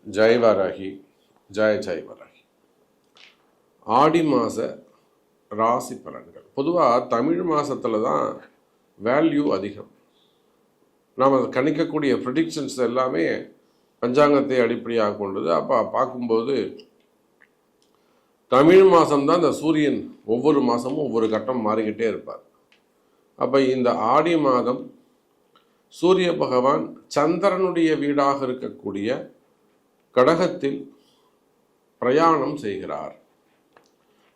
ஜெய் வராகி, ஜெய் வராகி. ஆடி மாத ராசி பலன்கள். பொதுவாக தமிழ் மாதத்தில் தான் வேல்யூ அதிகம். நாம் கணிக்கக்கூடிய ப்ரெடிக்ஷன்ஸ் எல்லாமே பஞ்சாங்கத்தை அடிப்படையாக கொண்டது. அப்போ பார்க்கும்போது தமிழ் மாதம்தான் இந்த சூரியன் ஒவ்வொரு மாதமும் ஒவ்வொரு கட்டம் மாறிக்கிட்டே இருப்பார். அப்போ இந்த ஆடி மாதம் சூரிய பகவான் சந்திரனுடைய வீடாக இருக்கக்கூடிய கடகத்தில் பிரயாணம் செய்கிறார்.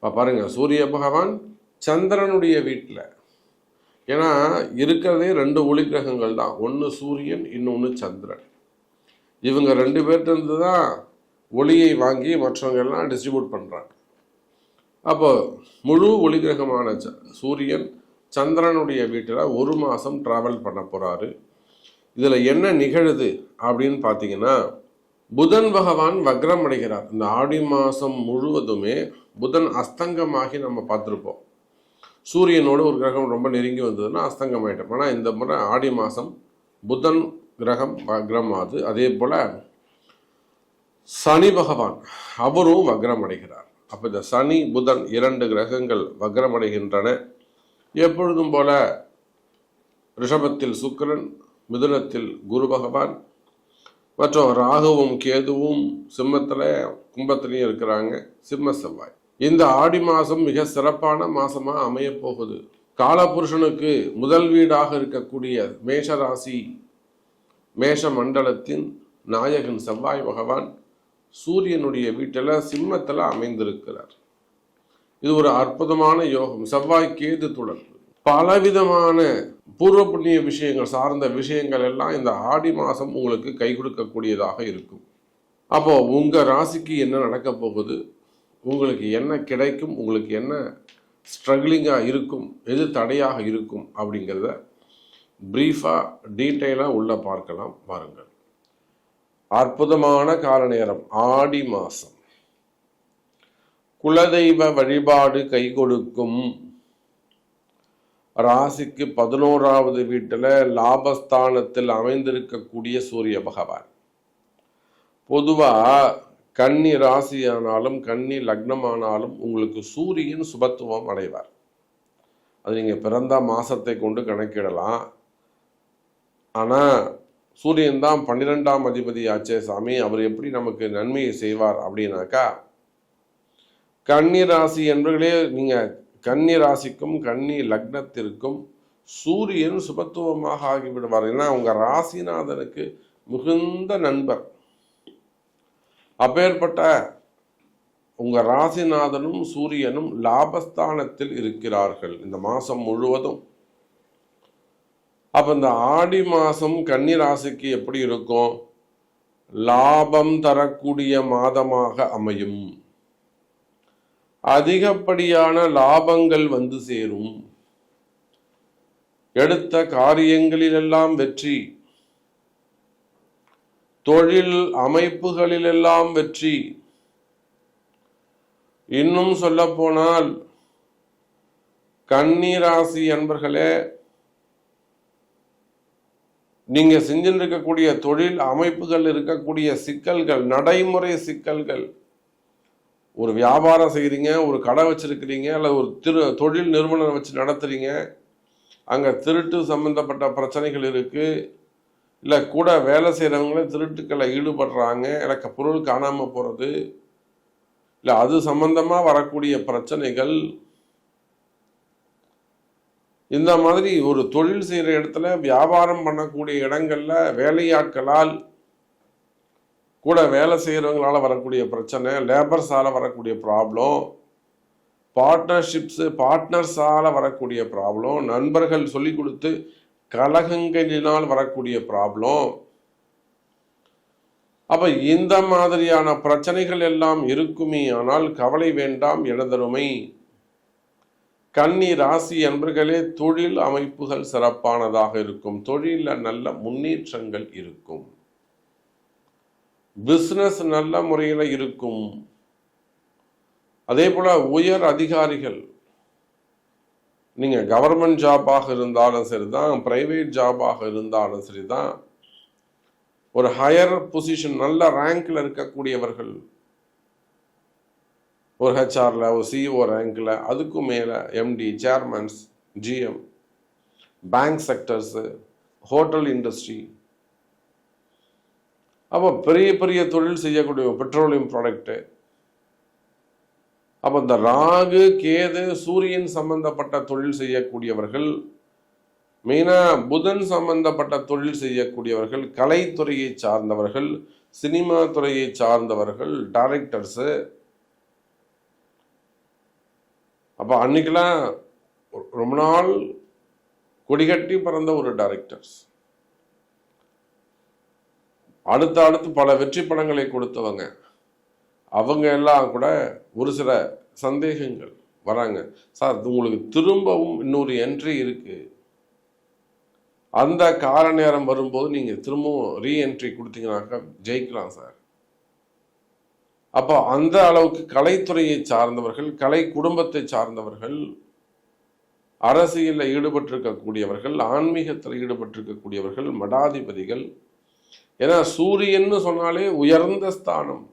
பாருங்க, சூரிய பகவான் சந்திரனுடைய வீட்டில். ஏன்னா இருக்கிறதே 2 ஒளி கிரகங்கள் தான், ஒன்று சூரியன், இன்னொன்று சந்திரன். இவங்க 2 பேர்கிட்ட தான் ஒளியை வாங்கி மற்றவங்க எல்லாம் டிஸ்ட்ரிபியூட் பண்ணுறாங்க. அப்போ முழு ஒளி கிரகமான சூரியன் சந்திரனுடைய வீட்டில் 1 மாதம் ட்ராவல் பண்ண போகிறாரு. இதில் என்ன நிகழுது அப்படின்னு பார்த்தீங்கன்னா, புதன் பகவான் வக்ரம் அடைகிறார். இந்த ஆடி மாதம் முழுவதுமே புதன் அஸ்தங்கமாகி நம்ம பார்த்துருப்போம். சூரியனோடு ஒரு கிரகம் ரொம்ப நெருங்கி வந்ததுன்னா அஸ்தங்கம் ஆகிட்டோம். ஆனால் இந்த முறை ஆடி மாதம் புதன் கிரகம் வக்ரம் ஆகுது. அதே போல் சனி பகவான் அவரும் வக்ரம் அடைகிறார். அப்போ இந்த சனி புதன் 2 கிரகங்கள் வக்ரம் அடைகின்றன. எப்பொழுதும் போல ரிஷபத்தில் சுக்கிரன், மிதுனத்தில் குரு பகவான், மற்றும் ராகுவும் கேதுவும் சிம்மத்தில் கும்பத்திலையும் இருக்கிறாங்க. சிம்ம செவ்வாய். இந்த ஆடி மாதம் மிக சிறப்பான மாதமாக அமைய போகுது. காலபுருஷனுக்கு முதல் வீடாக இருக்கக்கூடிய மேஷ ராசி, மேஷ மண்டலத்தின் நாயகன் செவ்வாய் பகவான் சூரியனுடைய வீட்டில் சிம்மத்தில் அமைந்திருக்கிறார். இது ஒரு அற்புதமான யோகம். செவ்வாய் கேது தொடர்பு, பலவிதமான பூர்வ புண்ணிய விஷயங்கள் சார்ந்த விஷயங்கள் எல்லாம் இந்த ஆடி மாதம் உங்களுக்கு கை கொடுக்கக்கூடியதாக இருக்கும். அப்போ உங்க ராசிக்கு என்ன நடக்க போகுது, உங்களுக்கு என்ன கிடைக்கும், உங்களுக்கு என்ன ஸ்ட்ரகிளிங்காக இருக்கும், எது தடையாக இருக்கும் அப்படிங்கிறத பிரீஃபாக டீட்டெயிலாக உள்ள பார்க்கலாம். பாருங்கள், அற்புதமான கால நேரம் ஆடி மாதம். குலதெய்வ வழிபாடு கை கொடுக்கும். ராசிக்கு 11வது வீட்டில் லாபஸ்தானத்தில் அமைந்திருக்கக்கூடிய சூரிய பகவான். பொதுவாக கன்னி ராசியானாலும் கன்னி லக்னமானாலும் உங்களுக்கு சூரியன் சுபத்துவம் அடைவார். அது நீங்கள் பிறந்த மாசத்தை கொண்டு கணக்கிடலாம். ஆனால் சூரியன் தான் 12ஆம் அதிபதி ஆச்சே சாமி, அவர் எப்படி நமக்கு நன்மையை செய்வார் அப்படின்னாக்கா, கன்னி ராசி என்பவர்களே, நீங்கள் கன்னி ராசிக்கும் கன்னி லக்னத்திற்கும் சூரியன் சுபத்துவமாக ஆகிவிடுவார். ஏன்னா உங்கள் ராசிநாதனுக்கு மிகுந்த நண்பர். அப்பேற்பட்ட உங்க ராசிநாதனும் சூரியனும் லாபஸ்தானத்தில் இருக்கிறார்கள் இந்த மாசம் முழுவதும். அப்ப இந்த ஆடி மாசம் கன்னி ராசிக்கு எப்படி இருக்கும்? லாபம் தரக்கூடிய மாதமாக அமையும். அதிகப்படியான லாபங்கள் வந்து சேரும். எடுத்த காரியங்களிலெல்லாம் வெற்றி, தொழில் அமைப்புகளிலெல்லாம் வெற்றி. இன்னும் சொல்ல போனால் கன்னி ராசி அன்பர்களே, நீங்க செஞ்சிருக்கக்கூடிய தொழில் அமைப்புகள் இருக்கக்கூடிய சிக்கல்கள், நடைமுறை சிக்கல்கள், ஒரு வியாபாரம் செய்கிறீங்க, ஒரு கடை வச்சிருக்கிறீங்க, அல்லது ஒரு தொழில் நிறுவனம் வச்சு நடத்துறீங்க, அங்க திருட்டு சம்பந்தப்பட்ட பிரச்சனைகள் இருக்கு, இல்லை கூட வேலை செய்கிறவங்களே திருட்டுக்களை ஈடுபடுறாங்க, எனக்கு பொருள் காணாமல் போகிறது, இல்லை அது சம்பந்தமாக வரக்கூடிய பிரச்சனைகள், இந்த மாதிரி ஒரு தொழில் செய்கிற இடத்துல வியாபாரம் பண்ணக்கூடிய இடங்கள்ல வேலையாட்களால் கூட வேலை செய்கிறவங்களால வரக்கூடிய பிரச்சனை, லேபர்ஸால் வரக்கூடிய ப்ராப்ளம், பார்ட்னர்ஸால் வரக்கூடிய ப்ராப்ளம், நண்பர்கள் சொல்லி கொடுத்து கலகங்களினால் வரக்கூடிய ப்ராப்ளம். அப்ப இந்த மாதிரியான பிரச்சனைகள் எல்லாம் இருக்குமே. ஆனால் கவலை வேண்டாம் எனதருமை கன்னி ராசி அன்பர்களே, தொழில் அமைப்புகள் சிறப்பானதாக இருக்கும். தொழிலில் நல்ல முன்னேற்றங்கள் இருக்கும். பிசினஸ் நல்ல முறையில் இருக்கும். அதே போல உயர் அதிகாரிகள், நீங்கள் கவர்மெண்ட் ஜாபாக இருந்தாலும் சரிதான், பிரைவேட் ஜாபாக இருந்தாலும் சரிதான், ஒரு ஹையர் பொசிஷன் நல்ல ரேங்க்ல இருக்கக்கூடியவர்கள், ஒரு ஹெச்ஆர்ல, ஒரு சிஇஓ ரேங்க்ல, அதுக்கும் மேலே MD, chairmans, GM, bank sectors, hotel industry, அப்போ பெரிய பெரிய தொழில் செய்யக்கூடிய பெட்ரோலியம் ப்ராடக்ட்டு. அப்போ இந்த ராகு கேது சூரியன் சம்பந்தப்பட்ட தொழில் செய்யக்கூடியவர்கள், மெயினாக புதன் சம்பந்தப்பட்ட தொழில் செய்யக்கூடியவர்கள், கலைத்துறையை சார்ந்தவர்கள், சினிமா துறையை சார்ந்தவர்கள், டைரக்டர்ஸு. அப்போ அன்னைக்கெல்லாம் ரொம்ப நாள் கொடிகட்டி பறந்த ஒரு டைரக்டர்ஸ், அடுத்து பல வெற்றி படங்களை கொடுத்தவங்க, அவங்க எல்லாம் கூட ஒரு சில சந்தேகங்கள் வராங்க. சார் உங்களுக்கு திரும்பவும் இன்னொரு என்ட்ரி இருக்கு, அந்த கால நேரம் வரும்போது நீங்க திரும்பவும் ரீஎன்ட்ரி கொடுத்தீங்கன்னாக்கா ஜெயிக்கலாம் சார். அப்போ அந்த அளவுக்கு கலைத்துறையை சார்ந்தவர்கள், கலை குடும்பத்தை சார்ந்தவர்கள், அரசியலில் ஈடுபட்டிருக்கக்கூடியவர்கள், ஆன்மீகத்தில் ஈடுபட்டிருக்கக்கூடியவர்கள், மடாதிபதிகள். ஏன்னா சூரியன்னு சொன்னாலே உயர்ந்த ஸ்தானம்.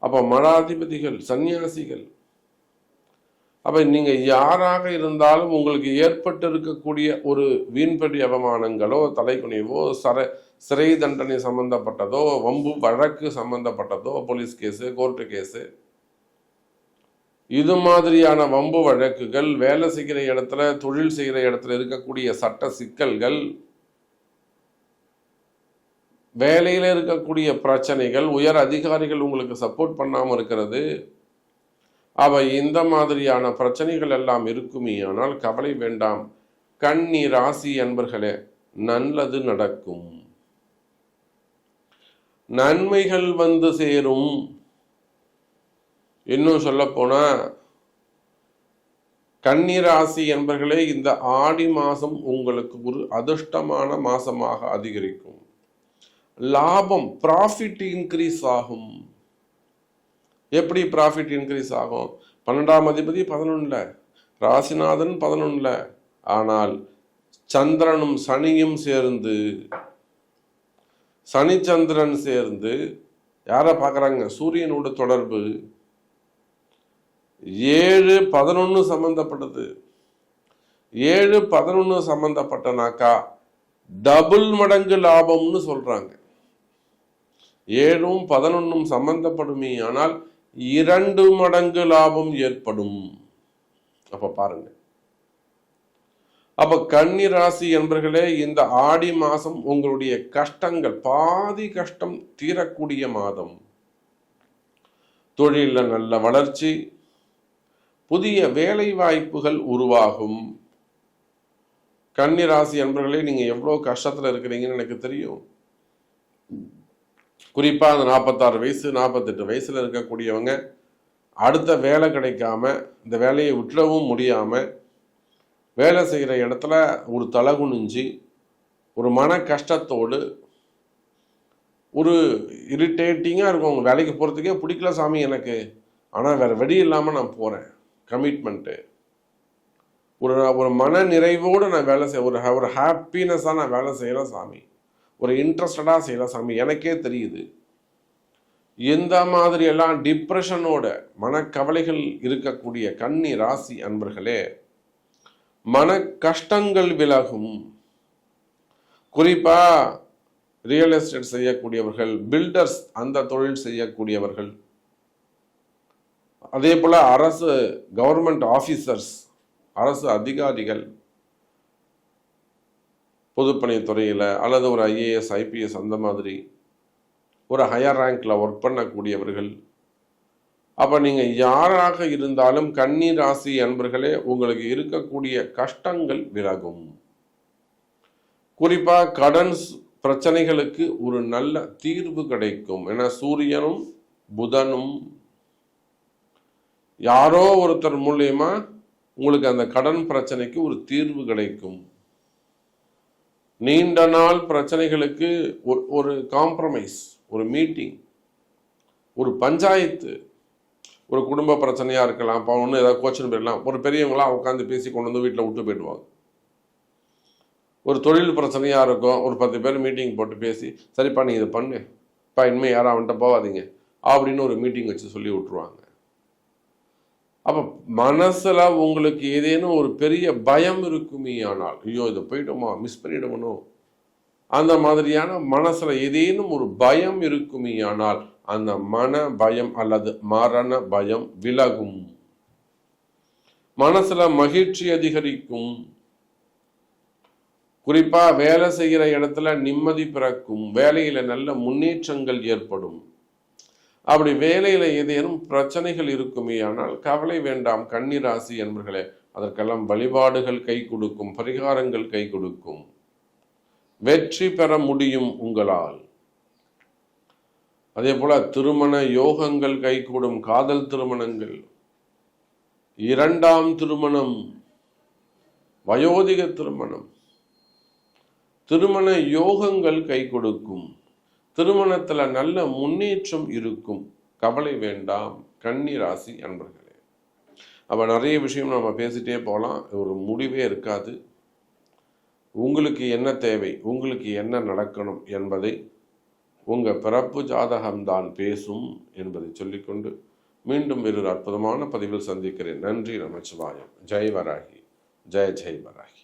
அப்போ மடாதிபதிகள், சன்னியாசிகள். அப்போ நீங்கள் யாராக இருந்தாலும் உங்களுக்கு ஏற்பட்டு இருக்கக்கூடிய ஒரு வீண்படி அவமானங்களோ, தலைக்குனிவோ, சிறை தண்டனை சம்பந்தப்பட்டதோ, வம்பு வழக்கு சம்பந்தப்பட்டதோ, போலீஸ் கேஸு, கோர்ட்டு கேஸு, இது மாதிரியான வம்பு வழக்குகள், வேலை செய்கிற இடத்துல, தொழில் செய்கிற இடத்துல இருக்கக்கூடிய சட்ட சிக்கல்கள், வேலையில் இருக்கக்கூடிய பிரச்சனைகள், உயர் அதிகாரிகள் உங்களுக்கு சப்போர்ட் பண்ணாமல் இருக்கிறது, அவை இந்த மாதிரியான பிரச்சனைகள் எல்லாம் இருக்குமே. ஆனால் கவலை வேண்டாம் கன்னி ராசி அன்பர்களே, நல்லது நடக்கும், நன்மைகள் வந்து சேரும். இன்னும் சொல்ல போனா கன்னி ராசி என்பர்களே, இந்த ஆடி மாதம் உங்களுக்கு ஒரு அதிர்ஷ்டமான மாசமாக அதிகரிக்கும். லாபம், ப்ராஃபிட் இன்க்ரீஸ் ஆகும். எப்படி ப்ராஃபிட் இன்க்ரீஸ் ஆகும்? 12ஆம் அதிபதி 11ல், ராசிநாதன் 11ல், ஆனால் சந்திரனும் சனியும் சேர்ந்து, சனி சந்திரன் சேர்ந்து யாரை பார்க்குறாங்க? சூரியனோட தொடர்பு 7-11 சம்பந்தப்பட்டது. 7-11 சம்பந்தப்பட்டனாக்கா டபுள் மடங்கு லாபம்னு சொல்றாங்க. 7-11 சம்பந்தப்படுமே, ஆனால் 2 மடங்கு லாபம் ஏற்படும். அப்ப பாருங்க. அப்ப கன்னி ராசி என்பர்களே, இந்த ஆடி மாசம் உங்களுடைய கஷ்டங்கள், பாதி கஷ்டம் தீரக்கூடிய மாதம். தொழில நல்ல வளர்ச்சி, புதிய வேலை வாய்ப்புகள் உருவாகும். கன்னி ராசி என்பர்களே, நீங்க எவ்வளவு கஷ்டத்துல இருக்கிறீங்கன்னு எனக்கு தெரியும். குறிப்பா அந்த 46 வயசு 48 வயசுல இருக்கக்கூடியவங்க, அடுத்த வேலை கிடைக்காம, இந்த வேலையை விட்டுறவும் முடியாம, வேலை செய்கிற இடத்துல ஒரு தலகுனிஞ்சு, ஒரு மன கஷ்டத்தோடு, ஒரு இரிட்டேட்டிங்காக இருக்கும். உங்கள் வேலைக்கு போகிறதுக்கே பிடிக்கல சாமி எனக்கு, ஆனால் வேறு வழி இல்லாமல் நான் போகிறேன், கமிட்மெண்ட்டு, ஒரு மன நிறைவோடு நான் வேலை செய்ய, ஒரு ஹாப்பினஸாக நான் வேலை செய்யலாம் சாமி, ஒரு இன்ட்ரெஸ்டடாக செய்யலாம் சாமி, எனக்கே தெரியுது. எந்த மாதிரி எல்லாம் டிப்ரெஷனோட மனக்கவலைகள் இருக்கக்கூடிய கன்னி ராசி அன்பர்களே, மன கஷ்டங்கள் விலகும். குறிப்பா ரியல் எஸ்டேட் செய்யக்கூடியவர்கள், பில்டர்ஸ், அந்த தொழில் செய்யக்கூடியவர்கள், அதே போல அரசு கவர்மெண்ட் ஆபீசர்ஸ், அரசு அதிகாரிகள், பொதுப்பணித்துறையில் அல்லது ஒரு ஐஏஎஸ் ஐபிஎஸ் அந்த மாதிரி ஒரு ஹையர் ரேங்க்ல ஒர்க் பண்ணக்கூடியவர்கள். அப்ப நீங்க யாராக இருந்தாலும் கன்னி ராசி அன்பர்களே, உங்களுக்கு இருக்கக்கூடிய கஷ்டங்கள் விலகும். குறிப்பா கடன் பிரச்சனைகளுக்கு ஒரு நல்ல தீர்வு கிடைக்கும். ஏன்னா சூரியனும் புதனும் யாரோ ஒருத்தர் மூலியமா உங்களுக்கு அந்த கடன் பிரச்சனைக்கு ஒரு தீர்வு கிடைக்கும். நீண்ட நாள் பிரச்சனைகளுக்கு ஒரு காம்ப்ரமைஸ், ஒரு மீட்டிங், ஒரு பஞ்சாயத்து, ஒரு குடும்ப பிரச்சனையா இருக்கலாம், இப்போ ஒன்று ஏதாவது கோச்சின்னு போயிடலாம், ஒரு பெரியவங்களாம் உட்காந்து பேசி கொண்டு வந்து வீட்டில் விட்டு போயிடுவாங்க. ஒரு தொழில் பிரச்சனையாக இருக்கும், ஒரு 10 பேர் மீட்டிங் போட்டு பேசி, சரிப்பா நீ இதை பண்ணு, இப்போ இனிமேல் யாரும் அவன்கிட்ட போகாதீங்க அப்படின்னு ஒரு மீட்டிங் வச்சு சொல்லி விட்டுருவாங்க. அப்போ மனசில் உங்களுக்கு ஏதேனும் ஒரு பெரிய பயம் இருக்குமே ஆனால், ஐயோ இதை போயிட்டோமா, மிஸ் பண்ணிடுவனோ, அந்த மாதிரியான மனசில் ஏதேனும் ஒரு பயம் இருக்குமே ஆனால் அந்த மன பயம் அல்லது மரண பயம் விலகும். மனசுல மகிழ்ச்சி அதிகரிக்கும். குறிப்பா வேலை செய்கிற இடத்துல நிம்மதி பிறக்கும். வேலையில நல்ல முன்னேற்றங்கள் ஏற்படும். அப்படி வேலையில ஏதேனும் பிரச்சனைகள் இருக்குமே ஆனால் கவலை வேண்டாம் கன்னி ராசி என்பர்களே. அதற்கெல்லாம் வழிபாடுகள் கை கொடுக்கும், பரிகாரங்கள் கை கொடுக்கும். வெற்றி பெற முடியும் உங்களால். அதே போல திருமண யோகங்கள் கைகூடும். காதல் திருமணங்கள், இரண்டாம் திருமணம், வயோதிக திருமணம், திருமண யோகங்கள் கை கொடுக்கும். திருமணத்துல நல்ல முன்னேற்றம் இருக்கும். கவலை வேண்டாம் கன்னி ராசி அன்பர்களே. அப்ப நிறைய விஷயம் நம்ம பேசிட்டே போகலாம், ஒரு முடிவே இருக்காது. உங்களுக்கு என்ன தேவை, உங்களுக்கு என்ன நடக்கணும் என்பதை உங்க பிறப்பு ஜாதகம்தான் பேசும் என்பதை சொல்லிக்கொண்டு மீண்டும் வேறொரு அற்புதமான பதிவில் சந்திக்கிறேன். நன்றி நமச்சிவாயம். ஜெய் வராகி, ஜெய் ஜெய் வராகி.